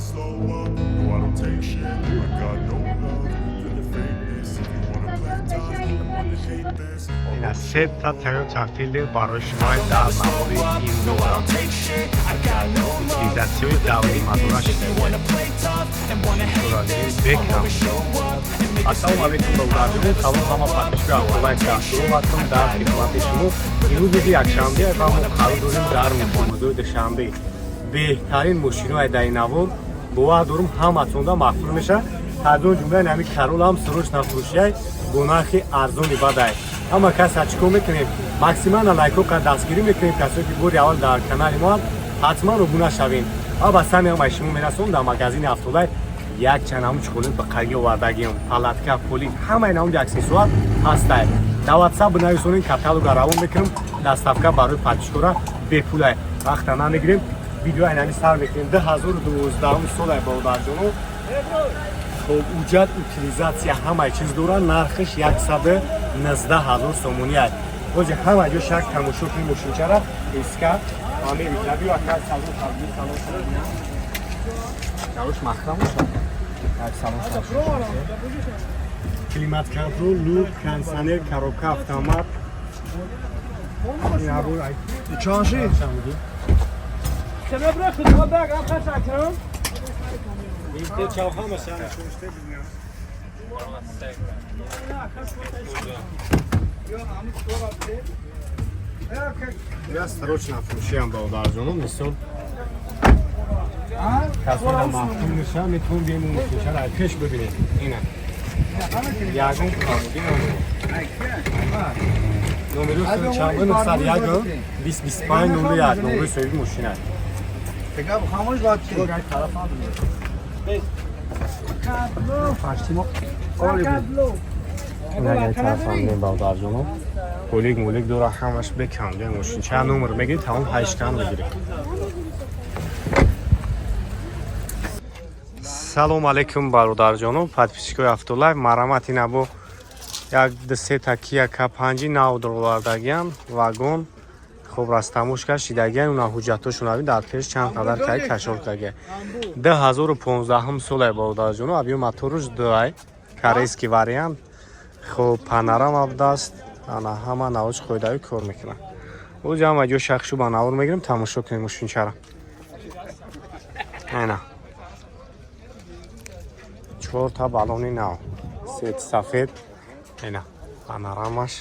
slow up. No, I don't take shit. I got no love for the fakeness. If you wanna play tough, I'm gonna hate this. اینا سه تا تحویل برای شما در مورد این دوره utilizazione داوری مدورش بکنم السلام علیکم به اولادونه سلام همه پاتشگاه اولای کاشو هستم در خدمت شما امروز یکشنبه و ما قرار داریم در موضوع شنبه بهترین ماشین‌های در این نوار باور دارم همتون را مخفور میشه از اون جمله نمی کرول هم سروش نفروشی گناهی ارزونی باده اما کسی چیکار میکنیم ماکسیماً لایک و دستگیری میکنیم کسی که بودی اول در کانال ما حتما رو بونه شوین اما سمی هم شما میرسون در مغازین افتولای یک چنم چکولات به قریه وردگیم پالاتکا پولی همه اینا اون اکسسوار هسته در واتساپ بنویسونین کاتالوگ روان میکنم دستافکا برای پاتشکورا به پولای وقت نمیگیریم ویدیو اینمی سر میکنیم 2012 سال با جنو خب اوجد اوتیلیزاسیا همه چیز دوران نرخش 119,000 سومونی است وجه همه جو شک تماشا کنیم ماشین چرا اسکا همه میتونی و کار سالو جاروش مخرم شد یک سالون کلیمات کنترل لوب کنسانر کاروکا اتومات این ابو چانشی شما برخ تو باگ آخر شکرم این چاوها مثلا شوشته ببینم یا استروچ نفروشی هم با درجانم مثل کسی را محکوم میشه میتون بیم اون میشه را پیش ببینید اینه یاگون کامودی نمرو چند نقصد یاگون 2025 نمرو یاد نمرو سویی ماشین است تگه خاموش باید چی؟ طرف هم فاشتیمو نه طرف هم نیم با درجانم کولیک مولیک دور همش بکنده ماشین چند نمر میگید تمام 8 کم بگیرید سلام علیکم برادرجانم подписчикои автолайв марамати набо як се такия K5 нав дорвардагиам вагон хуб растамушка шидагиан уна ҳуҷҷатошон авин дар пеш чанд қадар кай кашоркаге 2015 солай бародарҷоно абиё моторуш дурай корейский вариант хуб панорама будаст ана ҳама навоч қоидави кор мекунад ӯ ҷама ҷо шахшу ба навор мегирем тамошо кунем мошинчара айна 4 تا балони нав сет сафед айна панорамаш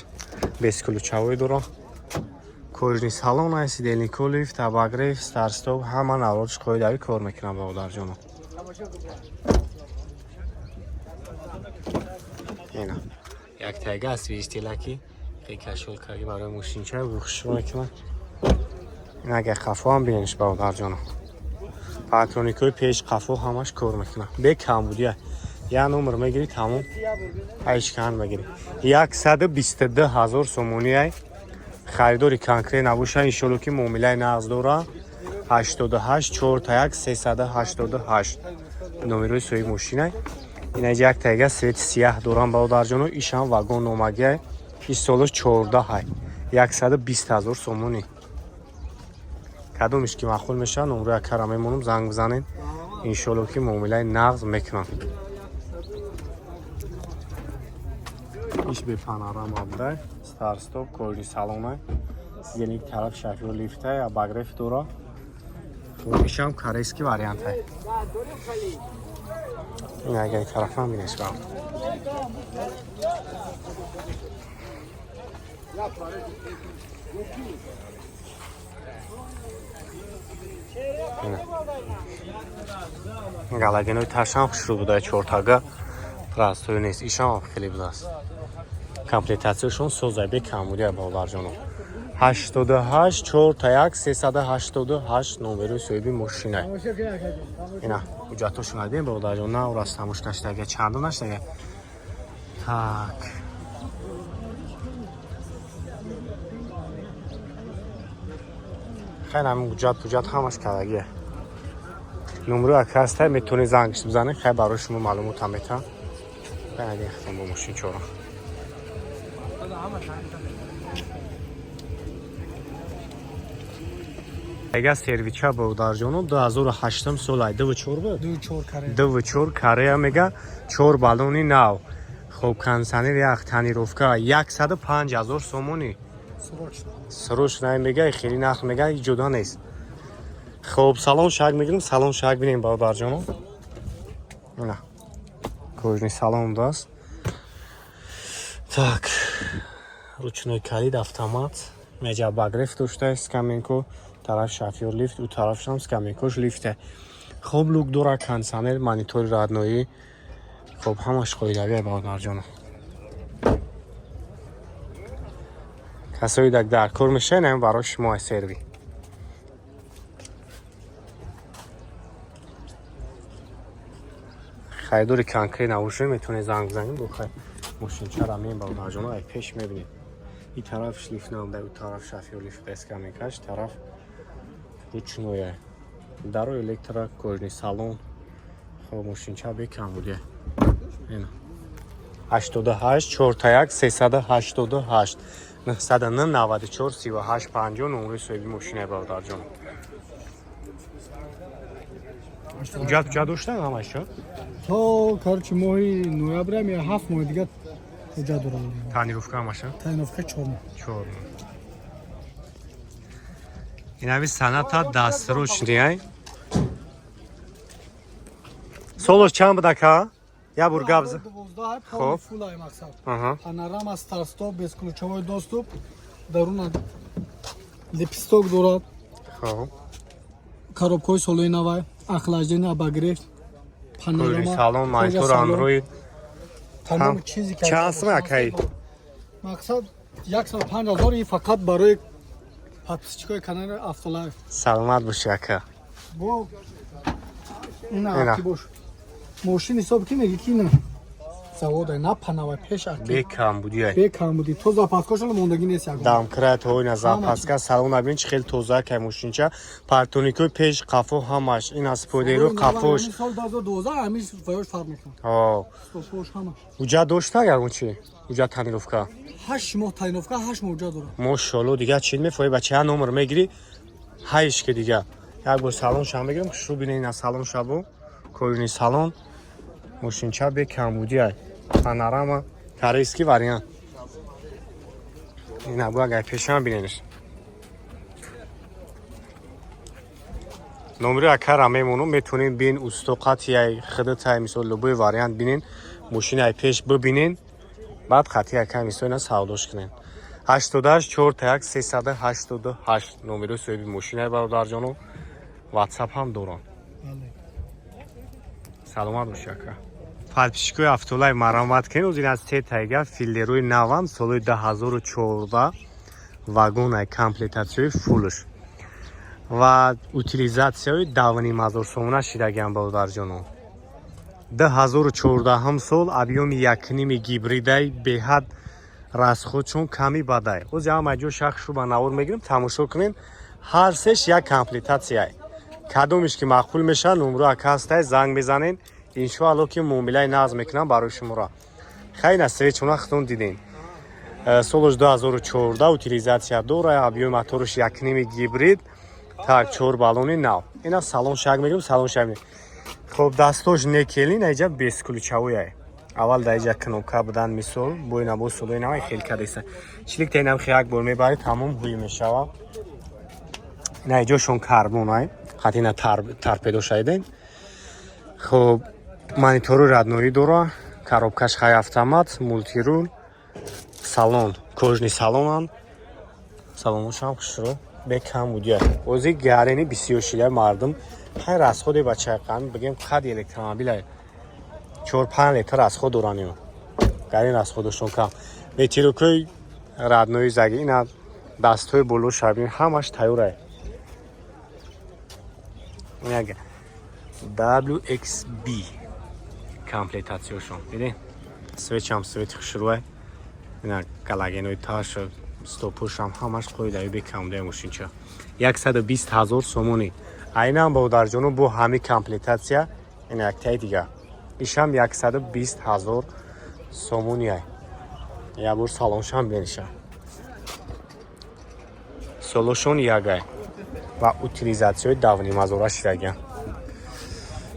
без ключавой дуро кожни салон аст сидельный колиф табагриф старстоп ҳама навроч қоидави кор мекунам бародарҷоно айна як тага аст вистилаки кашолкаги барои мошинча бухшо мекунам ин агар қафо ҳам бинеш бародарҷоно патроникои пеш қафо ҳамаш кор мекунам бе камбудия я номер мегири тамом айшкан мегири 122,000 сомони ай харидори конкрет набоша иншоалло ки муомилаи нағз дора 88 41 388 номерои соҳиби мошинай ина як тага свети сияҳ дорам бародарҷоно ишам вагон номаги ай иш солош 14 ай 120,000 сомони кадомиш ки махул меша номерои кара мемонам занг бизанед иншоалло ки муомилаи нағз мекунам иш бе панорама буда старстоп кожи салона сидельник тараф шофёр лифта абагреф дора ишам корейский вариант ай ин агар тарафам бинеш ба галагенои ташам хушрӯ буда чортага простой нест ишам хеле будаст комплектатсияшон созаби камудия бародарҷоно 88 41 388 номерои соҳиби мошина ина ҳуҷҷатошон адем бародарҷон нав растамош наштага чандон наштага так хай нами ҳуҷҷат ҳамаш кардагия номерои акастай метавонед зангиш бизанед хай барои шумо маълумотам метавам хай бо мошин чора اگه سرویچا بودار جانو 2008 سال ای 24 بود 24 کاره میگه 4 بالونی نو خب کنسانیر یک تانیروفکا 105,000 سومونی سروش نه میگه خیلی نخ میگه جدا نیست خب سالن شاگ میگیریم سالن شاگ ببینیم بودار جانو نه کожный салон даст так ручной калид автомат меҷа багрефт дошта скамейко тараф шофёр лифт у тарафшам скамейкош лифте хоб лук дора кондиционер монитори радноӣ хоб ҳамаш қоидавия бодарҷоно касои дар кор мешавем барои шумо серви хайдури конкрет навуши метавонед занг бизанед бохай мошинчара меем бодарҷоно ай пеш мебинед این طرف شلیف نام در اون طرف شافیو لیف دست میکش طرف رучное даро электро кожный салон хоб мошинча бекам буде ин 88 41 388 909 94 38 50 номери соҳиби мошина бодарҷон ҷа доштан ҳамаша то короче моҳи ноябрам я 7 моҳ дига ҷа дорам танировка ҳамаша танировка 4 моҳ инави саната дастручнияй солош чанд буда ка я бургабз 12 хоб фулай мақсад панорама старстоп безключовой доступ даруна леписток дорад хоб коробкаи солои навай охлаждение обогрев панорама салон монитор андроид тамом чизи ки чанд сум кай мақсад 105,000 и фақат барои подписчикои канали Автолайф саломат боши ака бо ина ки бош мошин ҳисоб ки меги ки на завода на панава пеш аки бекам будия бекам буди то запаскошон мондагӣ нест як дамкрат ҳоина запаска салон абин чи хел тоза кай мошинча партоникои пеш қафо ҳамаш ин аз подеро қафош сол 2012 ҳамиш воёш фарқ мекунад о стопош ҳама уҷа дошта ягон чи уҷа танировка 8 моҳ танировка 8 моҳ уҷа дорам мошалло дига чил мефоҳи бачаҳа номер мегири ҳайш ки дига як бор салон шам мегирам шу бинен аз салон шабо кожный салон мошинча бекам будия панорама корейский вариант ина бу агар пешам биненеш номери акара мемонум метавонем бин устоқати хидатай мисол любой вариант бинен мошинаи пеш бибинен баъд хати ака мисол ина савдош кунен 88 41 388 номери соҳиби мошинаи бародарҷону ватсап ҳам дорам саломат боши ака подписчикои Автолайф маромат кунед ӯзин аз се тайга филдерои навам соли 2014 вагонаи комплектатсияи фулш ва утилизатсияи 2,5 сомона шидагиам бародарҷону 2014 сол объёми 1,5 гибридаи беҳад расход чун ками бадай ози ҳама ҷо шахшу ба навор мегирем тамошо кунем ҳар сеш як комплектатсияй кадомиш ки маъқул меша номро акастай занг мезанен иншоалло ки муомилаи назм мекунам барои шуморо хайна свечона хитон дидем солош 2014 утилизатсия дора объёми моторош 1,5 гибрид так 4 баллони нав ина салон шаг мегирем салон шаг мегирем хоб дастош некелин айҷа бесключавояй аввал даиҷа кнопка будан мисол бо ина бо солои навай хел кадеса члик тенам хи як бор мебари тамом ҳуй мешава ина айҷошон карбонай хатина торпедо шайден хоб монитори радноӣ дора коробкаш хай автомат мултирул салон кожный салонан салоношам хушро бекам будия ози гарени бисёр шида мардум хай расходи бачақан бигем қад электромобилай 4-5 литр расход доран гарен расходошон кам метирукои радноӣ заги ина дастҳои боло шабин ҳамаш тайёрай яга WXB комплектатсияшон бинед свечам свети хушрӯай ина галагенои таш стопушам ҳамаш қоидаи бекамда мошинча 120,000 сомони айнам бодарҷону бо ҳами комплектатсия ина яктай дига ишам 120,000 сомонияй я бор салоншам бениша солошон ягай و اوتیلیزاسیون داونی مازوراش رگه.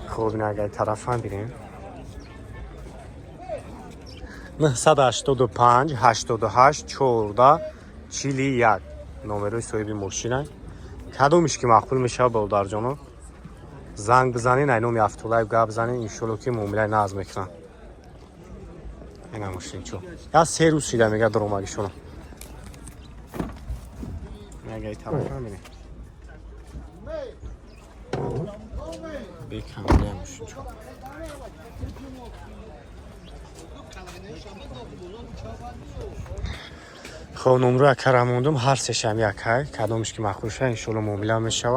خب این اگر طرف هم بریم 985 88 14 41 نمره صاحبی ماشینه. کدومش که مقبول میشه بولدار جانو زنگ بزنین اینو یافتولای گاب بزنین ان شاء الله که معامله ناز میکنن. اینا ماشین چو یا سه روز شده میگه دروماگیشون میگه ای طرف همینه بیکم دیگه ماشین چو خب نمره کرموندم هر سه شم یکای کدومش که مخول شه ان شاء الله معامله میشه.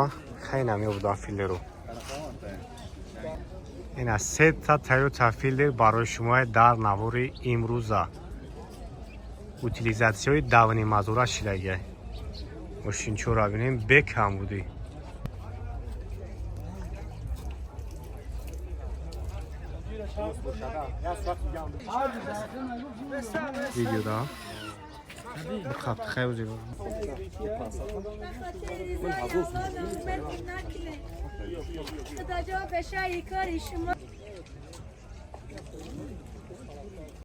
خیلی نمیوردن فیلر رو. این از 3 تا تویوتا فیلر برای شما در نوار امروزه. اوتیلیزاسیون داونی مازورا شیلگه. ماشین چو را بینیم بکم بودی. ویدیو دا بخواب خیلی زیبا خدا جواب شایی کاری شما